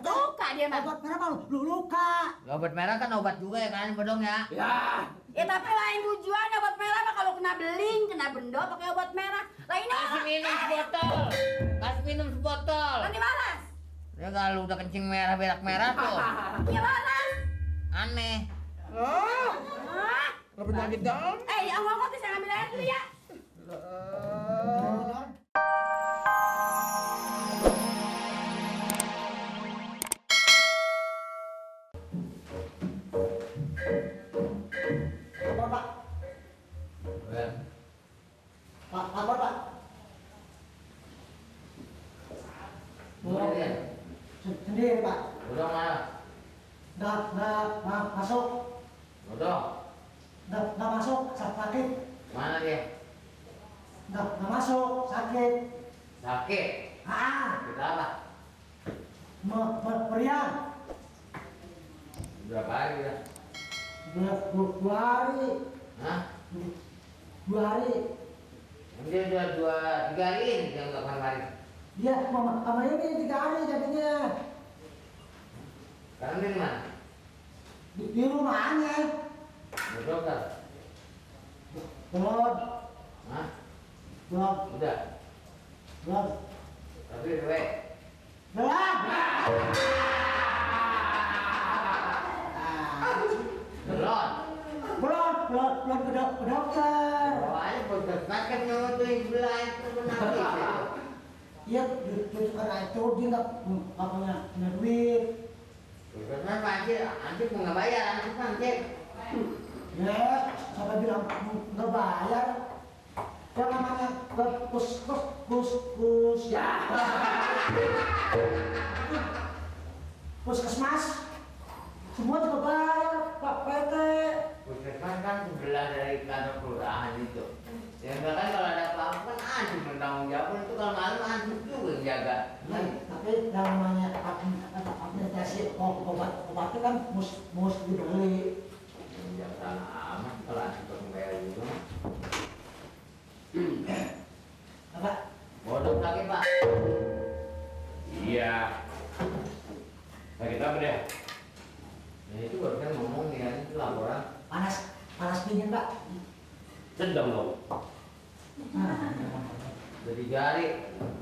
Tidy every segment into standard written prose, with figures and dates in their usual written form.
Luka dia mah. Obat merah mah lu luka. Obat merah kan obat juga ya kan Bodong ya? Ya. Ya tapi lain tujuannya obat merah mah kalau kena beling, kena bendo pakai obat merah. Lainnya Kasih minum sebotol. Kasih minum sebotol. kan dibalas. Ya kalau udah kencing merah berak merah tuh. Iya balas. Aneh. Ah, Hah? enggak penyakit dong. Ya ngomong tuh saya ambil air dulu ya. Lapor, Pak. Pak, lapor, Pak. Sendiri, Pak. Bodong mana? Nggak masuk. Bodong. Nggak masuk, sakit. Mana dia? Nggak masuk, sakit. Sakit. Kita apa? Meriang. Berapa hari ya? 2 hari. Hah? 2 hari. Dia udah 3 hari ini dia nggak kemarin. Dia sama ini 3 hari jadinya. Sekarang dia di mana? Di rumahnya. Di dokter. Belum. Hah? Belum. Udah. Belum. Tapi udah baik. Belum. Belum. Belum ke dokter. Oh, aja puskesmas kan nyutuin sebelah itu benar. Iya, karena itu dia nggak punya duit. Puskesmas anjir mau nggak bayar anjir anjir. Ya, sampai bilang nggak bayar. Yang namanya ya. Puskesmas semua juga bayar, Pak PT. Puskesmas kan sebelah dari kantor kelurahan itu. Ya enggak kan kalau ada apa-apa kan anjir bertanggung jawab itu kalau malam anjir juga yang jaga. Tapi yang namanya administrasi obatnya kan mus dibeli. Jangan amat kalau anjir bayar itu. Apa? Bodong sakit Pak. Iya. Sakit apa deh? Ya itu baru kan ngomong ya itu laporan. Panas dingin, Pak. Sedang dong. Udah 3 hari,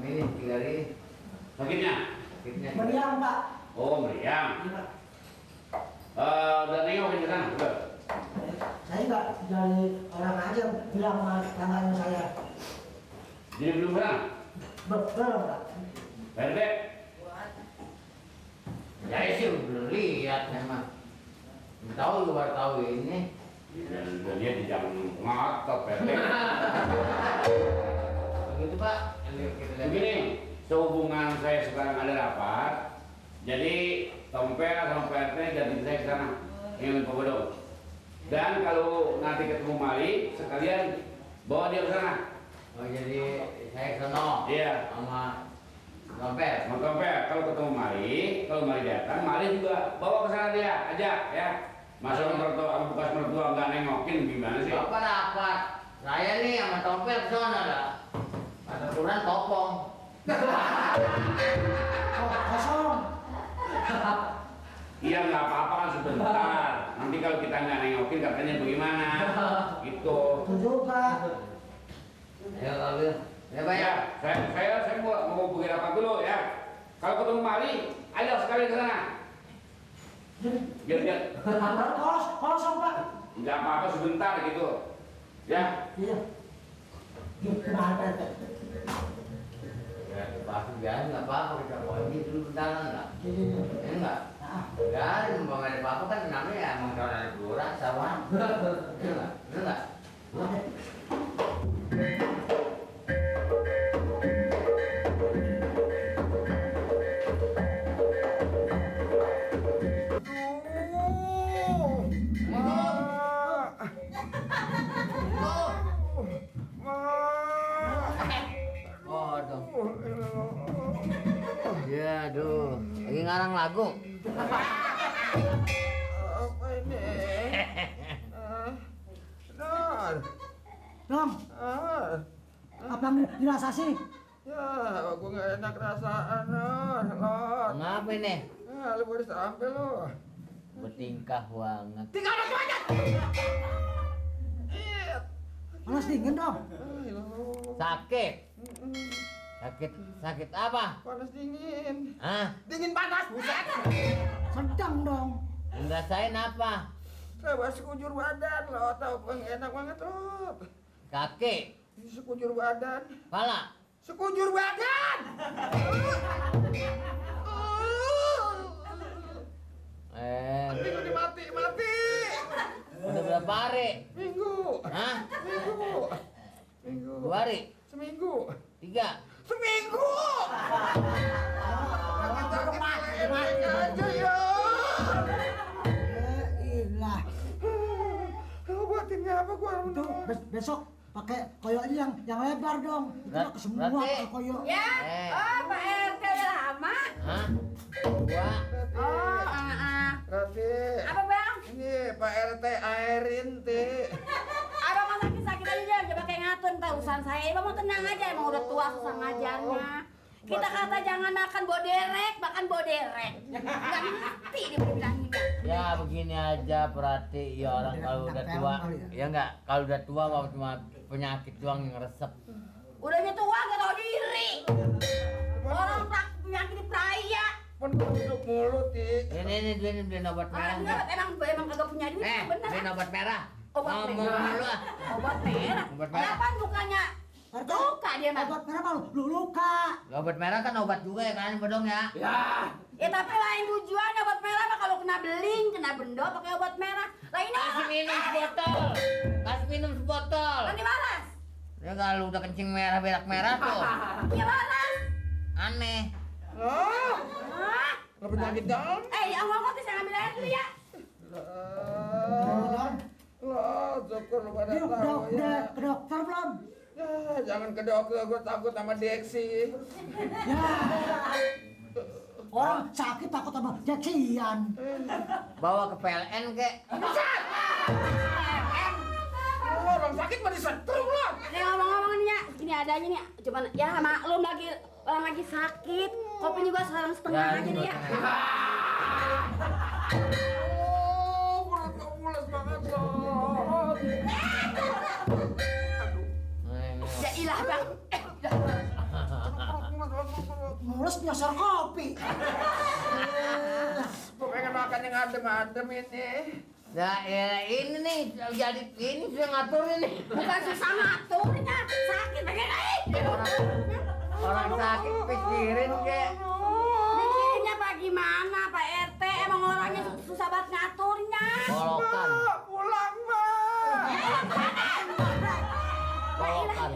ini 3 hari ini. Sakitnya? Sakitnya. Meriang, Pak. Oh, meriang. Iya, Pak. Udah nengokin ke sana, udah. Saya nggak dari orang aja bilang sama tangannya saya. Jadi belum sana? Belum, Pak. PRT? Jadi sih belum lihat memang. Tahu baru tahu ini. Dan dia di jam ngotot PRT. Begitu Pak. Kita lihat. Begini, sehubungan saya sekarang ada rapat, jadi Tompel sama PRT ganti saya ke sana, ingin Pak Bodong. Dan kalau nanti ketemu Mali, sekalian bawa dia ke sana. Oh jadi saya ke sono. Iya. Sama dompet. Mau Tompel, kalau ketemu Mali, kalau Mali datang, Mali juga bawa ke sana dia, ajak ya. Masa mertua, bekas mertua nggak nengokin gimana sih? Bapak rapat. Saya nih sama dompet ke sono lah. Ada ukuran topong. Kosong. Iya nggak apa-apa kan sebentar. Nanti kalau kita nggak nengokin katanya bagaimana? Gitu. Itu juga. Ayo ambil. Ya Pak ya. Ya, saya mau pergi rapat dulu ya. Kalau ketemu Mali, ayo sekali ke sana. Biar Kosong, Pak. nggak apa-apa sebentar gitu. Ya. Iya. Gimana, Pak? Ya pasti biar nggak apa-apa kita bawa ini dulu bentaran lah. Iya. Ini enggak. Ya, mau nggak ada apa-apa kan namanya ya emang kalau ada kelurahan sawah. Iya nggak? Bener nggak? Waduh. Ya, aduh. Lagi ngarang lagu. Apa ini? Nur. Dong, apa yang dirasa sih? Ya, aku nggak enak rasaan, Nur. Ngapa ini? Ah, lu baru sampai lo. Bertingkah banget. Tinggal ada aja. Panas dingin dong. Sakit. Sakit apa? Panas dingin. Hah? Dingin panas, buset. Sedang dong. Ngerasain apa? Coba sekujur badan lo, tau bang enak banget lo. Kaki, Sekujur badan. pala. Sekujur badan. Mati udah mati. Udah berapa hari? Minggu. Hah? Minggu. 2 hari? Seminggu. 3? Seminggu. Aja ya. Ya ilah. Obatinnya apa gua? Itu besok pakai koyoknya yang lebar dong. Itu mah semua Berarti- pakai koyok. Ya, Eh. oh Pak RT udah lama. Hah? 2? Oh, Rati. apa bang? Ini Pak RT airin teh. Abang mau sakit-sakit aja, jangan pakai ngatur ntar urusan saya. Abang mau tenang aja, emang udah tua susah ngajarnya. Kita kata jangan makan boderek, makan boderek. Nggak ngerti dia bilanginnya. Ya begini aja Prati, ya orang kalau udah tua, ya enggak, kalau udah tua mau cuma penyakit doang yang resep. Udahnya tua nggak tahu diri. Orang penyakit peraya. Pun duduk mulu ti. Ini beli obat merah. Enggak, emang kagak punya duit, bener. Beli obat merah. Obat Ngomong merah. dulu ah. Obat merah. Obat merah. Kenapa mukanya RT, luka dia mah? obat merah mau lu luka. Obat merah kan obat juga ya kan, Bodong ya? Ya tapi lain tujuannya obat merah mah kalau kena beling, kena bendo pakai obat merah. Lainnya Kasih minum sebotol. Kasih minum sebotol. nanti waras. Ya kalau udah kencing merah berak merah tuh. Iya waras. Aneh. Oh, Hah? nggak penyakit dong. Yang ngomong tuh saya ambil air dulu ya. Lah, syukur lu pada Yuk, tahu ya. ke dokter belum? Ya, jangan ke dokter, gue takut sama Deksi. Ya. Orang sakit takut sama jakian. Bawa ke PLN kek. Oh, orang sakit mah disetrum loh. Nih ngomong-ngomong nih ya, ini adanya nih. Cuman ya maklum lagi orang lagi sakit. Kopi juga sekarang setengah Ya, aja nih ya. Oh, perut gue mules banget loh. Ya ilah bang. Mulus nyosor kopi. Gue pengen makan yang adem-adem ini. Nah, ya ini nih jadi ini sudah ngatur ini. Bukan susah ngaturnya, sakit pengen Orang sakit pikirin kek. Mikirinnya apa gimana Pak RT? Emang orangnya susah banget ngaturnya. Kolokan, Pulang mah.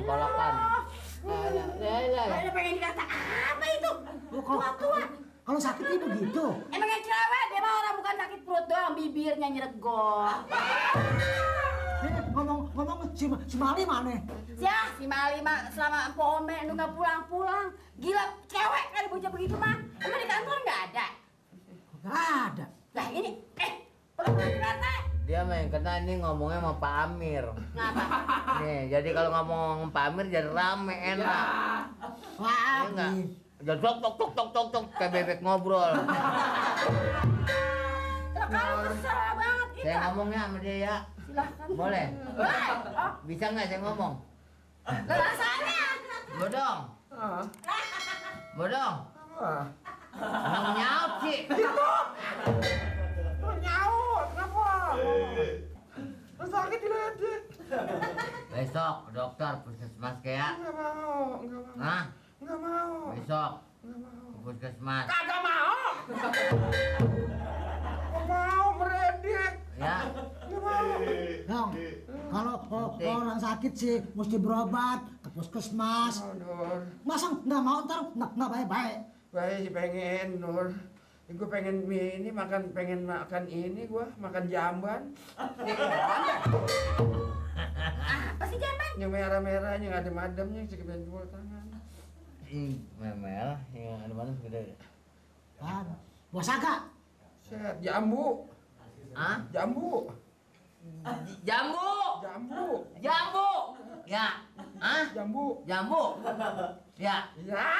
kolokan. Saya pengen dikata apa itu? Tua-tua. Kalau sakit ini begitu. Emang yang cewek, dia mah orang bukan sakit perut doang, bibirnya nyeregol. Ngomong si Mali mana? Ya, si Mali mah selama Empo Ome itu nggak pulang-pulang. Gila, cewek kali bocah begitu mah. Emang di kantor nggak ada? Gak ada. Lah ini, perempuan RT. Dia main kena ini ngomongnya sama Pak Amir. Ngapa? Nih, jadi kalau ngomong Pak Amir jadi rame enak. Wah, Iya enggak? Jadi tok kayak bebek ngobrol. Lah kalau kesel banget kita. Saya ngomongnya sama dia ya. Silahkan. Boleh? Oh, Bisa nggak saya ngomong? lah rasanya. Bodong, Ah, bodong. ah. Ngomong nyaut sih. Oh, nyaut, kenapa? Lu sakit diledek. Besok ke dokter puskesmas kayak. Nggak mau, nggak mau. Hah? Nggak mau. Besok Nggak mau. ke puskesmas. Kagak mau. Nggak mau meredek. Ya. Nggak mau. Dong, kalau orang sakit sih mesti berobat ke puskesmas. Oh, Nur. Masa nggak mau ntar nggak baik-baik. Baik pengen, Nur. Gue pengen pengen makan ini makan jamban. Apa sih jamban? Yang merah-merah, yang adem-ademnya, yang segede jempol tangan. Merah yang ada mana gede. Kan, buah saga. Set, jambu. Hah? Jambu. Jambu. Jambu. Jambu. Ya. Hah? Jambu. Jambu. Ya. Ya.